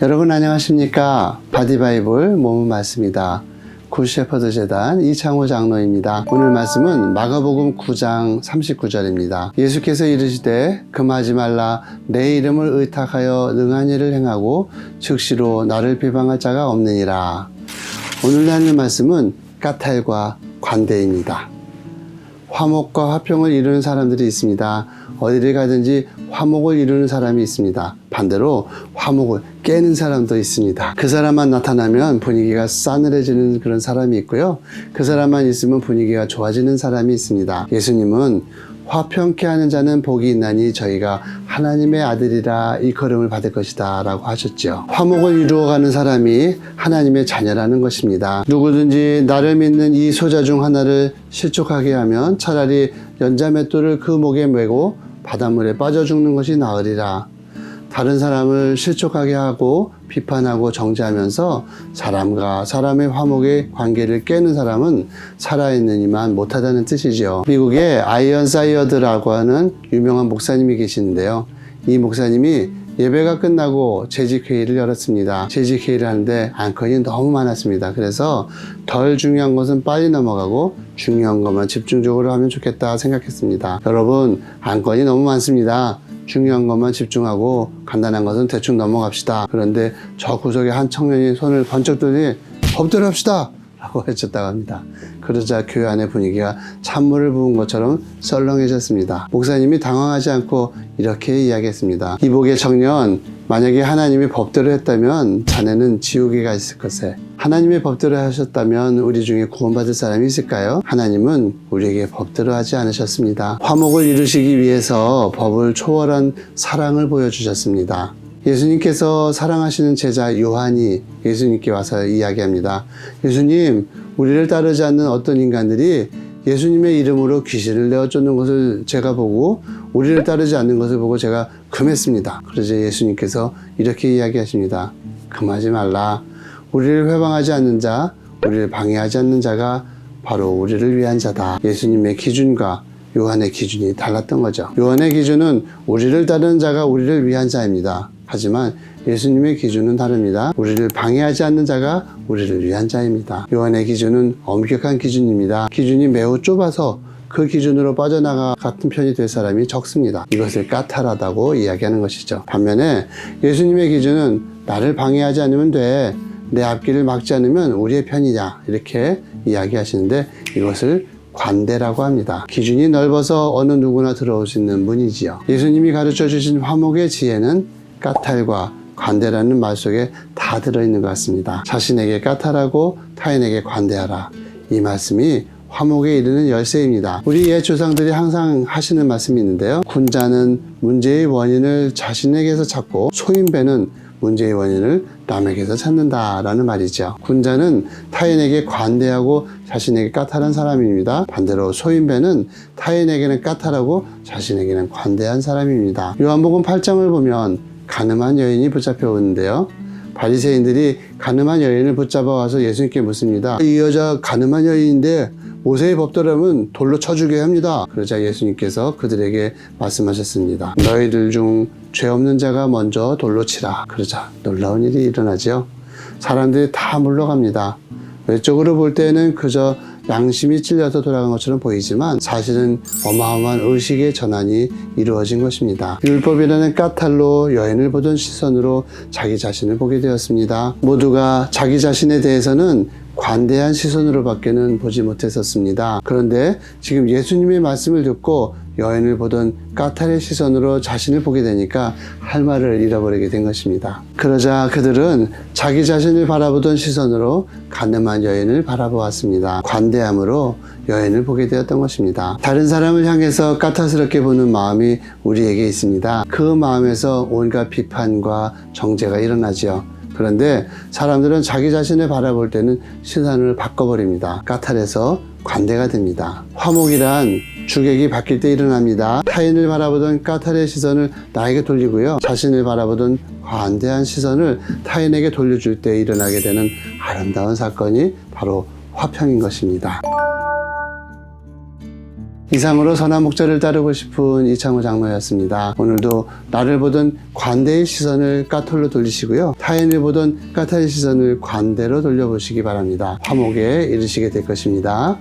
여러분 안녕하십니까? 바디바이블 몸은 말씀이다. 굿셰퍼드 재단 이창호 장로입니다. 오늘 말씀은 마가복음 9장 39절입니다. 예수께서 이르시되 금하지 말라. 내 이름을 의탁하여 능한 일을 행하고 즉시로 나를 비방할 자가 없느니라. 오늘 나눌 말씀은 까탈과 관대입니다. 화목과 화평을 이루는 사람들이 있습니다. 어디를 가든지 화목을 이루는 사람이 있습니다. 반대로 화목을 깨는 사람도 있습니다. 그 사람만 나타나면 분위기가 싸늘해지는 그런 사람이 있고요. 그 사람만 있으면 분위기가 좋아지는 사람이 있습니다. 예수님은 화평케 하는 자는 복이 있나니 저희가 하나님의 아들이라 일컬음을 받을 것이다 라고 하셨죠. 화목을 이루어가는 사람이 하나님의 자녀라는 것입니다. 누구든지 나를 믿는 이 소자 중 하나를 실족하게 하면 차라리 연자맷돌을 그 목에 메고 바닷물에 빠져 죽는 것이 나으리라. 다른 사람을 실족하게 하고 비판하고 정죄하면서 사람과 사람의 화목의 관계를 깨는 사람은 살아있느니만 못하다는 뜻이죠. 미국에 아이언 사이어드라고 하는 유명한 목사님이 계시는데요. 이 목사님이 예배가 끝나고 재직회의를 열었습니다. 재직회의를 하는데 안건이 너무 많았습니다. 그래서 덜 중요한 것은 빨리 넘어가고 중요한 것만 집중적으로 하면 좋겠다 생각했습니다. 여러분, 안건이 너무 많습니다. 중요한 것만 집중하고 간단한 것은 대충 넘어갑시다. 그런데 저 구석에 한 청년이 손을 번쩍 들더니 법대로 합시다 라고 외쳤다고 합니다. 그러자 교회 안의 분위기가 찬물을 부은 것처럼 썰렁해졌습니다. 목사님이 당황하지 않고 이렇게 이야기했습니다. 이복의 청년, 만약에 하나님이 법대로 했다면 자네는 지옥에 가 있을 것에, 하나님의 법대로 하셨다면 우리 중에 구원받을 사람이 있을까요? 하나님은 우리에게 법대로 하지 않으셨습니다. 화목을 이루시기 위해서 법을 초월한 사랑을 보여주셨습니다. 예수님께서 사랑하시는 제자 요한이 예수님께 와서 이야기합니다. 예수님, 우리를 따르지 않는 어떤 인간들이 예수님의 이름으로 귀신을 내어 쫓는 것을 제가 보고 우리를 따르지 않는 것을 보고 제가 금했습니다. 그러자 예수님께서 이렇게 이야기하십니다. 금하지 말라. 우리를 회방하지 않는 자, 우리를 방해하지 않는 자가 바로 우리를 위한 자다. 예수님의 기준과 요한의 기준이 달랐던 거죠. 요한의 기준은 우리를 따르는 자가 우리를 위한 자입니다. 하지만 예수님의 기준은 다릅니다. 우리를 방해하지 않는 자가 우리를 위한 자입니다. 요한의 기준은 엄격한 기준입니다. 기준이 매우 좁아서 그 기준으로 빠져나가 같은 편이 될 사람이 적습니다. 이것을 까탈하다고 이야기하는 것이죠. 반면에 예수님의 기준은 나를 방해하지 않으면 돼. 내 앞길을 막지 않으면 우리의 편이냐. 이렇게 이야기하시는데 이것을 관대라고 합니다. 기준이 넓어서 어느 누구나 들어올 수 있는 문이지요. 예수님이 가르쳐 주신 화목의 지혜는 까탈과 관대라는 말 속에 다 들어있는 것 같습니다. 자신에게 까탈하고 타인에게 관대하라. 이 말씀이 화목에 이르는 열쇠입니다. 우리 옛 조상들이 항상 하시는 말씀이 있는데요. 군자는 문제의 원인을 자신에게서 찾고 소인배는 문제의 원인을 남에게서 찾는다라는 말이죠. 군자는 타인에게 관대하고 자신에게 까탈한 사람입니다. 반대로 소인배는 타인에게는 까탈하고 자신에게는 관대한 사람입니다. 요한복음 8장을 보면 가늠한 여인이 붙잡혀 오는데요. 바리새인들이 가늠한 여인을 붙잡아 와서 예수님께 묻습니다. 이 여자 가늠한 여인인데 모세의 법대로라면 돌로 쳐주게 합니다. 그러자 예수님께서 그들에게 말씀하셨습니다. 너희들 중 죄 없는 자가 먼저 돌로 치라. 그러자 놀라운 일이 일어나죠. 사람들이 다 물러갑니다. 외적으로 볼 때는 그저 양심이 찔려서 돌아간 것처럼 보이지만 사실은 어마어마한 의식의 전환이 이루어진 것입니다. 율법이라는 까탈로 여인을 보던 시선으로 자기 자신을 보게 되었습니다. 모두가 자기 자신에 대해서는 관대한 시선으로 밖에는 보지 못했었습니다. 그런데 지금 예수님의 말씀을 듣고 여인을 보던 까탈의 시선으로 자신을 보게 되니까 할 말을 잃어버리게 된 것입니다. 그러자 그들은 자기 자신을 바라보던 시선으로 가늠한 여인을 바라보았습니다. 관대함으로 여인을 보게 되었던 것입니다. 다른 사람을 향해서 까탈스럽게 보는 마음이 우리에게 있습니다. 그 마음에서 온갖 비판과 정죄가 일어나지요. 그런데 사람들은 자기 자신을 바라볼 때는 시선을 바꿔버립니다. 까탈에서 관대가 됩니다. 화목이란 주객이 바뀔 때 일어납니다. 타인을 바라보던 까탈의 시선을 나에게 돌리고요. 자신을 바라보던 관대한 시선을 타인에게 돌려줄 때 일어나게 되는 아름다운 사건이 바로 화평인 것입니다. 이상으로 선한 목자를 따르고 싶은 이창호 장로였습니다. 오늘도 나를 보던 관대의 시선을 까톨로 돌리시고요. 타인을 보던 까탈의 시선을 관대로 돌려보시기 바랍니다. 화목에 이르시게 될 것입니다.